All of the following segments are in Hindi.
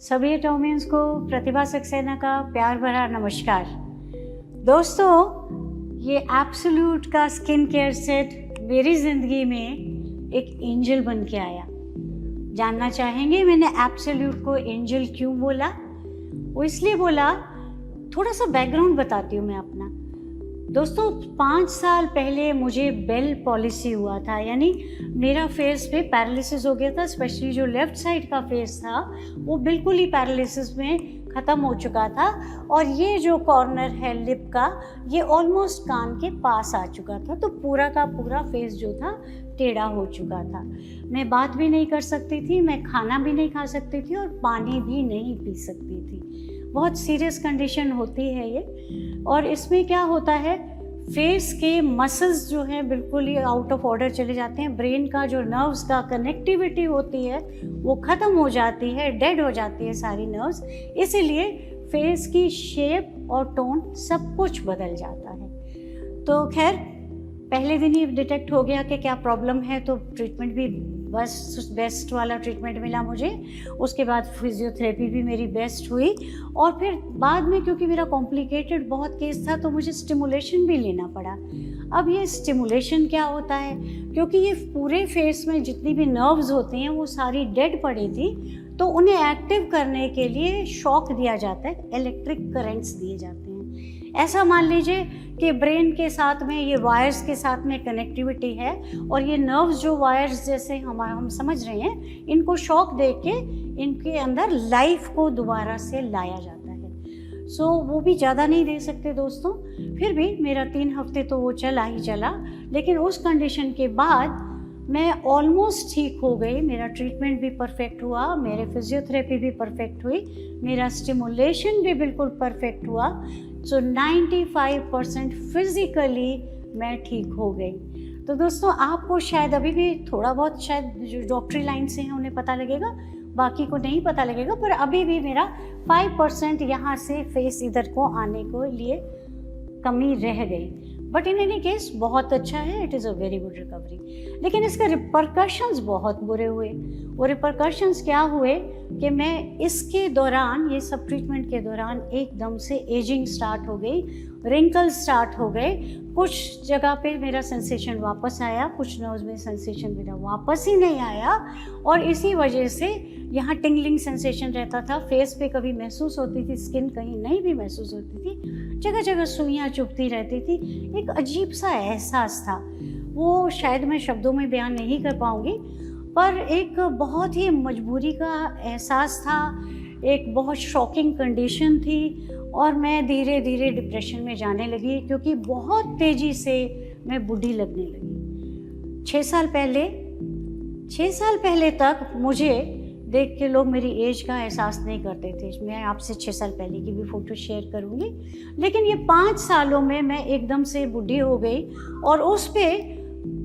सभी एटॉमियंस को प्रतिभा सक्सेना का प्यार भरा नमस्कार। दोस्तों, ये एब्सोल्यूट का स्किन केयर सेट मेरी ज़िंदगी में एक एंजल बन के आया। जानना चाहेंगे मैंने एब्सोल्यूट को एंजल क्यों बोला? वो इसलिए बोला, थोड़ा सा बैकग्राउंड बताती हूँ मैं अपना। दोस्तों, 5 साल पहले मुझे बेल पॉलिसी हुआ था, यानी मेरा फेस पे पैरालिसिस हो गया था। स्पेशली जो लेफ़्ट साइड का फेस था वो बिल्कुल ही पैरालिसिस में ख़त्म हो चुका था, और ये जो कॉर्नर है लिप का, ये ऑलमोस्ट कान के पास आ चुका था। तो पूरा का पूरा फेस जो था टेढ़ा हो चुका था। मैं बात भी नहीं कर सकती थी, मैं खाना भी नहीं खा सकती थी और पानी भी नहीं पी सकती थी। बहुत सीरियस कंडीशन होती है ये। और इसमें क्या होता है, फेस के मसल्स जो हैं बिल्कुल ही आउट ऑफ ऑर्डर चले जाते हैं। ब्रेन का जो नर्व्स का कनेक्टिविटी होती है वो ख़त्म हो जाती है, डेड हो जाती है सारी नर्व्स। इसीलिए फेस की शेप और टोन सब कुछ बदल जाता है। तो खैर, पहले दिन ही डिटेक्ट हो गया कि क्या प्रॉब्लम है, तो ट्रीटमेंट भी बस बेस्ट वाला ट्रीटमेंट मिला मुझे। उसके बाद फिजियोथेरेपी भी मेरी बेस्ट हुई, और फिर बाद में क्योंकि मेरा कॉम्प्लिकेटेड बहुत केस था तो मुझे स्टिमुलेशन भी लेना पड़ा। अब ये स्टिमुलेशन क्या होता है, क्योंकि ये पूरे फेस में जितनी भी नर्व्स होती हैं वो सारी डेड पड़ी थी, तो उन्हें एक्टिव करने के लिए शॉक दिया जाता है, इलेक्ट्रिक करंट्स दिए जाते हैं। ऐसा मान लीजिए कि ब्रेन के साथ में ये वायर्स के साथ में कनेक्टिविटी है, और ये नर्व्स जो वायर्स जैसे हम समझ रहे हैं, इनको शॉक दे के इनके अंदर लाइफ को दोबारा से लाया जाता है। सो वो भी ज़्यादा नहीं दे सकते दोस्तों। फिर भी मेरा 3 हफ्ते तो वो चला ही चला, लेकिन उस कंडीशन के बाद मैं ऑलमोस्ट ठीक हो गई। मेरा ट्रीटमेंट भी परफेक्ट हुआ, मेरे फिजियोथेरेपी भी परफेक्ट हुई, मेरा स्टिमुलेशन भी बिल्कुल परफेक्ट हुआ। सो 95% फिज़िकली मैं ठीक हो गई। तो दोस्तों, आपको शायद अभी भी थोड़ा बहुत, शायद जो डॉक्टरी लाइन से हैं उन्हें पता लगेगा, बाकी को नहीं पता लगेगा, पर अभी भी मेरा 5% यहाँ से फेस इधर को आने को लिए कमी रह गई। बट इन एनी केस बहुत अच्छा है, it is a very good recovery. लेकिन इसके रिपरकशंस बहुत बुरे हुए। वो रिपरकशंस क्या हुए कि मैं इसके दौरान, ये सब ट्रीटमेंट के दौरान, एकदम से एजिंग स्टार्ट हो गई, रिंकल्स स्टार्ट हो गए। कुछ जगह पे मेरा सेंसेशन वापस आया, कुछ नर्व्स में सेंसेशन मेरा वापस ही नहीं आया, और इसी वजह से यहाँ टिंगलिंग सेंसेशन रहता था। फेस पे कभी महसूस होती थी, स्किन कहीं नहीं भी महसूस होती थी, जगह जगह सुइयाँ चुभती रहती थी। एक अजीब सा एहसास था, वो शायद मैं शब्दों में बयान नहीं कर पाऊँगी, पर एक बहुत ही मजबूरी का एहसास था, एक बहुत शॉकिंग कंडीशन थी, और मैं धीरे धीरे डिप्रेशन में जाने लगी, क्योंकि बहुत तेज़ी से मैं बूढ़ी लगने लगी। 6 साल पहले तक मुझे देख के लोग मेरी एज का एहसास नहीं करते थे। मैं आपसे 6 साल पहले की भी फ़ोटो शेयर करूँगी। लेकिन ये 5 सालों में मैं एकदम से बूढ़ी हो गई, और उस पे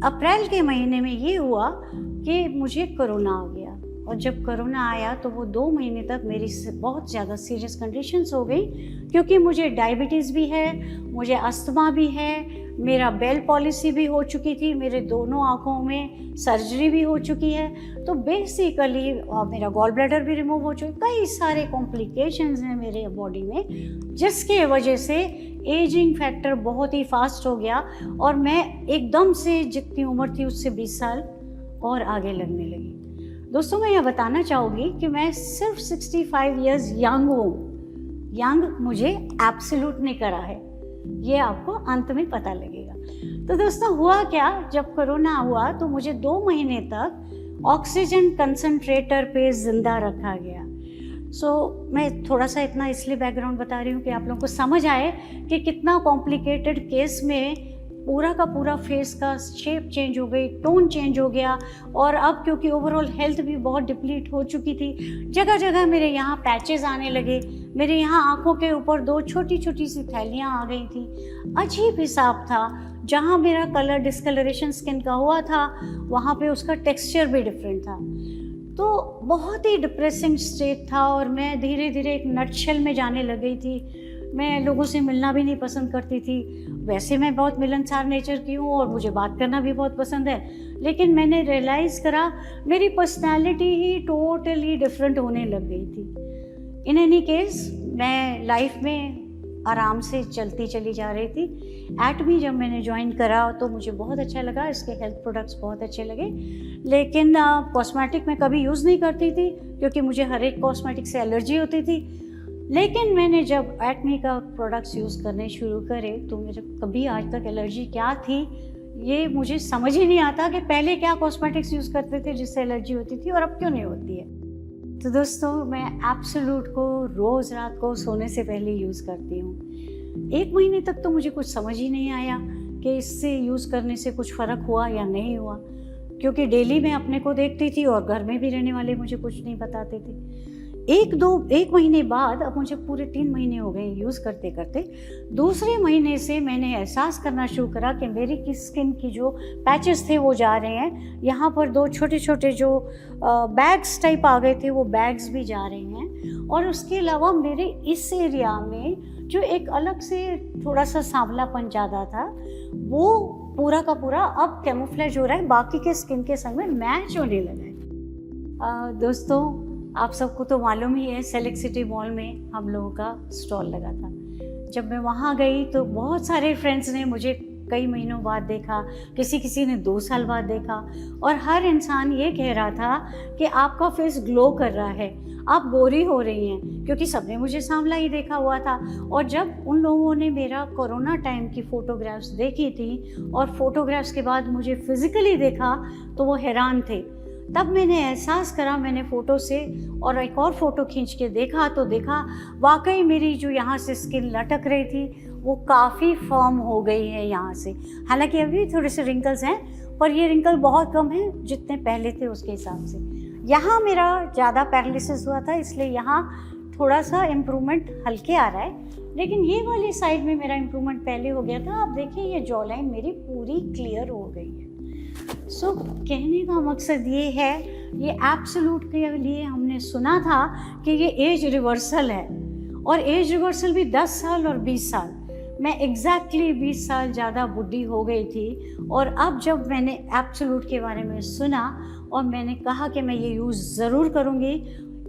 अप्रैल के महीने में ये हुआ कि मुझे कोरोना आ गया। और जब कोरोना आया तो वो 2 महीने तक मेरी बहुत ज़्यादा सीरियस कंडीशंस हो गई, क्योंकि मुझे डायबिटीज़ भी है, मुझे अस्थमा भी है, मेरा बेल पॉलिसी भी हो चुकी थी, मेरे दोनों आँखों में सर्जरी भी हो चुकी है। तो बेसिकली मेरा गॉल ब्लैडर भी रिमूव हो चुका, कई सारे कॉम्प्लिकेशंस हैं मेरे बॉडी में, जिसके वजह से एजिंग फैक्टर बहुत ही फास्ट हो गया, और मैं एकदम से जितनी उम्र थी उससे 20 साल और आगे लगने लगी। दोस्तों, मैं यह बताना चाहूँगी कि मैं सिर्फ 65 ईयर्स यंग हूँ। यंग मुझे एब्सोल्यूट नहीं करा है, ये आपको अंत में पता लगेगा। तो दोस्तों, हुआ क्या, जब कोरोना हुआ तो मुझे 2 महीने तक ऑक्सीजन कंसंट्रेटर पे ज़िंदा रखा गया। मैं थोड़ा सा इतना इसलिए बैकग्राउंड बता रही हूँ कि आप लोगों को समझ आए कि कितना कॉम्प्लिकेटेड केस में पूरा का पूरा फेस का शेप चेंज हो गई, टोन चेंज हो गया, और अब क्योंकि ओवरऑल हेल्थ भी बहुत डिप्लीट हो चुकी थी, जगह जगह मेरे यहाँ पैचेस आने लगे, मेरे यहाँ आँखों के ऊपर 2 छोटी छोटी सी थैलियाँ आ गई थी। अजीब हिसाब था, जहाँ मेरा कलर डिस्कलरेशन स्किन का हुआ था वहाँ पे उसका टेक्सचर भी डिफरेंट था। तो बहुत ही डिप्रेसिंग स्टेट था, और मैं धीरे धीरे एक नटशेल में जाने लग गई थी। मैं लोगों से मिलना भी नहीं पसंद करती थी। वैसे मैं बहुत मिलनसार नेचर की हूँ और मुझे बात करना भी बहुत पसंद है, लेकिन मैंने रियलाइज़ करा मेरी पर्सनैलिटी ही टोटली डिफरेंट होने लग गई थी। इन एनी केस मैं लाइफ में आराम से चलती चली जा रही थी। एटमी जब मैंने ज्वाइन करा तो मुझे बहुत अच्छा लगा, इसके हेल्थ प्रोडक्ट्स बहुत अच्छे लगे, लेकिन कॉस्मेटिक मैं कभी यूज़ नहीं करती थी क्योंकि मुझे हर एक कॉस्मेटिक से एलर्जी होती थी। लेकिन मैंने जब एटमी का प्रोडक्ट्स यूज़ करने शुरू करे तो मुझे कभी आज तक एलर्जी क्या थी ये मुझे समझ ही नहीं आता कि पहले क्या कॉस्मेटिक्स यूज़ करते थे जिससे एलर्जी होती थी और अब क्यों नहीं होती है। तो दोस्तों मैं एब्सोल्यूट को रोज़ रात को सोने से पहले यूज़ करती हूँ। 1 महीने तक तो मुझे कुछ समझ ही नहीं आया कि इससे यूज़ करने से कुछ फ़र्क हुआ या नहीं हुआ, क्योंकि डेली मैं अपने को देखती थी और घर में भी रहने वाले मुझे कुछ नहीं बताते थे। 1 महीने बाद, अब मुझे पूरे 3 महीने हो गए यूज़ करते करते, दूसरे महीने से मैंने एहसास करना शुरू करा कि मेरी स्किन की जो पैचेस थे वो जा रहे हैं। यहाँ पर 2 छोटे छोटे जो बैग्स टाइप आ गए थे वो बैग्स भी जा रहे हैं, और उसके अलावा मेरे इस एरिया में जो एक अलग से थोड़ा सा सांवलापन ज़्यादा था वो पूरा का पूरा अब कैमोफ्लेज हो रहा है, बाकी के स्किन के संग में मैच होने लगा है। दोस्तों आप सबको तो मालूम ही है, सेलेक्ट सिटी मॉल में हम लोगों का स्टॉल लगा था। जब मैं वहाँ गई तो बहुत सारे फ्रेंड्स ने मुझे कई महीनों बाद देखा, किसी ने 2 साल बाद देखा, और हर इंसान ये कह रहा था कि आपका फेस ग्लो कर रहा है, आप गोरी हो रही हैं, क्योंकि सबने मुझे सांवला ही देखा हुआ था। और जब उन लोगों ने मेरा कोरोना टाइम की फ़ोटोग्राफ्स देखी थी और फोटोग्राफ्स के बाद मुझे फिज़िकली देखा तो वो हैरान थे। तब मैंने एहसास करा, मैंने फ़ोटो से और एक और फ़ोटो खींच के देखा तो देखा वाकई मेरी जो यहाँ से स्किन लटक रही थी वो काफ़ी फर्म हो गई है यहाँ से। हालांकि अभी थोड़े से रिंकल्स हैं, पर ये रिंकल बहुत कम हैं जितने पहले थे उसके हिसाब से। यहाँ मेरा ज़्यादा पैरालिसिस हुआ था, इसलिए यहाँ थोड़ा सा इम्प्रूवमेंट हल्के आ रहा है, लेकिन ये वाली साइड में मेरा इम्प्रूवमेंट पहले हो गया था। आप देखिए ये जॉ लाइन मेरी पूरी क्लियर हो गई है। सो कहने का मकसद ये है, ये एब्सोल्यूट के लिए हमने सुना था कि ये एज रिवर्सल है, और एज रिवर्सल भी 10 साल और 20 साल। मैं एग्जैक्टली 20 साल ज़्यादा बुढ़ी हो गई थी, और अब जब मैंने एब्सोल्यूट के बारे में सुना और मैंने कहा कि मैं ये यूज़ ज़रूर करूँगी,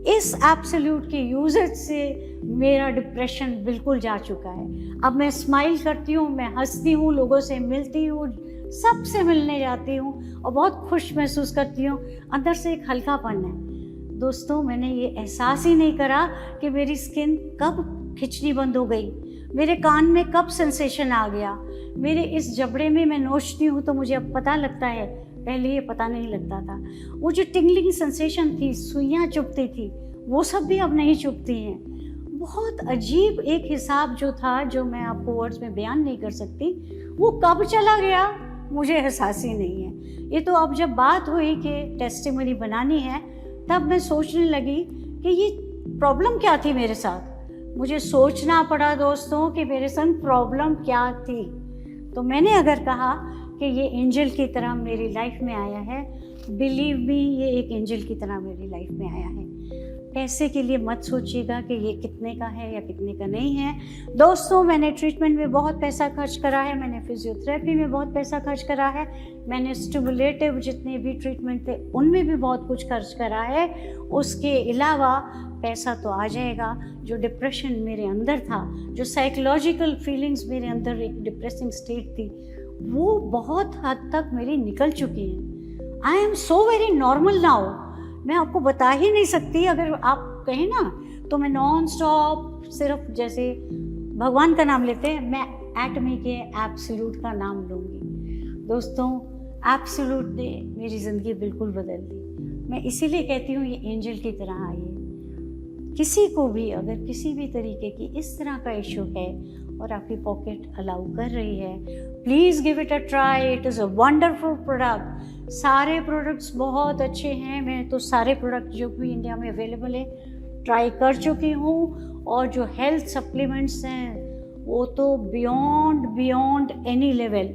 इस एब्सोल्यूट के यूजेज से मेरा डिप्रेशन बिल्कुल जा चुका है। अब मैं स्माइल करती हूँ, मैं हंसती हूँ, लोगों से मिलती हूँ, सबसे मिलने जाती हूँ और बहुत खुश महसूस करती हूँ। अंदर से एक हल्कापन है। दोस्तों मैंने ये एहसास ही नहीं करा कि मेरी स्किन कब खिंचनी बंद हो गई, मेरे कान में कब सेंसेशन आ गया, मेरे इस जबड़े में मैं नोचती हूँ तो मुझे अब पता लगता है, पहले ये पता नहीं लगता था। वो जो टिंगलिंग सेंसेशन थी, सुइयाँ चुभती थी, वो सब भी अब नहीं चुभती हैं। बहुत अजीब एक हिसाब जो था, जो मैं आपको वर्ड्स में बयान नहीं कर सकती, वो कब चला गया मुझे एहसास ही नहीं है। ये तो अब जब बात हुई कि टेस्टिमनी बनानी है, तब मैं सोचने लगी कि ये प्रॉब्लम क्या थी मेरे साथ। मुझे सोचना पड़ा दोस्तों कि मेरे संग प्रॉब्लम क्या थी। तो मैंने अगर कहा कि ये एंजल की तरह मेरी लाइफ में आया है, बिलीव मी ये एक एंजल की तरह मेरी लाइफ में आया है। पैसे के लिए मत सोचिएगा कि ये कितने का है या कितने का नहीं है। दोस्तों मैंने ट्रीटमेंट में बहुत पैसा खर्च करा है, मैंने फिजियोथेरेपी में बहुत पैसा खर्च करा है, मैंने स्टिमुलेटिव जितने भी ट्रीटमेंट थे उनमें भी बहुत कुछ खर्च करा है। उसके अलावा पैसा तो आ जाएगा। जो डिप्रेशन मेरे अंदर था, जो साइकोलॉजिकल फीलिंग्स मेरे अंदर, एक डिप्रेसिंग स्टेट थी, वो बहुत हद तक मेरी निकल चुकी है। I am so very normal now. मैं आपको बता ही नहीं सकती। अगर आप कहें ना तो मैं नॉन स्टॉप सिर्फ जैसे भगवान का नाम लेते हैं, मैं एटमी के एब्सोल्यूट का नाम लूँगी। दोस्तों एब्सोल्यूट ने मेरी ज़िंदगी बिल्कुल बदल दी। मैं इसीलिए कहती हूँ ये एंजल की तरह आई है। किसी को भी अगर किसी भी तरीके की इस तरह का इशू है और आपकी पॉकेट अलाउ कर रही है, please give it a try. It is a wonderful product. सारे प्रोडक्ट्स बहुत अच्छे हैं। मैं तो सारे प्रोडक्ट जो भी इंडिया में अवेलेबल है ट्राई कर चुकी हूँ, और जो हेल्थ सप्लीमेंट्स हैं वो तो बियॉन्ड एनी लेवल।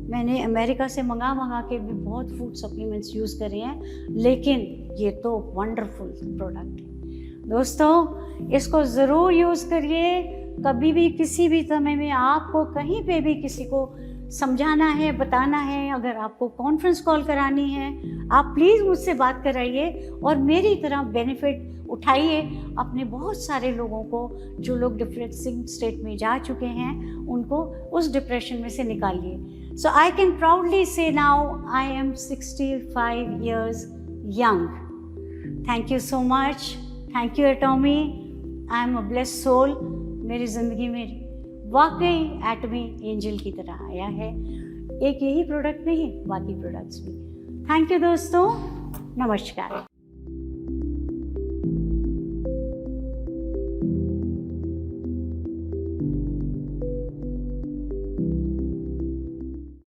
मैंने अमेरिका से मंगा के भी बहुत फूड सप्लीमेंट्स यूज़ करे हैं, लेकिन ये तो वंडरफुल प्रोडक्ट है। दोस्तों इसको ज़रूर यूज़ करिए। कभी भी किसी भी समय में आपको कहीं पे भी किसी को समझाना है, बताना है, अगर आपको कॉन्फ्रेंस कॉल करानी है, आप प्लीज़ मुझसे बात कराइए और मेरी तरह बेनिफिट उठाइए। अपने बहुत सारे लोगों को, जो लोग डिप्रेसिंग स्टेट में जा चुके हैं, उनको उस डिप्रेशन में से निकालिए। So I can proudly say now I am 65 years young. Thank you so much, thank you Atomy, I am a blessed soul. मेरी ज़िंदगी में वाकई एटमी एंजल की तरह आया है। एक यही प्रोडक्ट नहीं, बाकी प्रोडक्ट्स भी। थैंक यू दोस्तों, नमस्कार।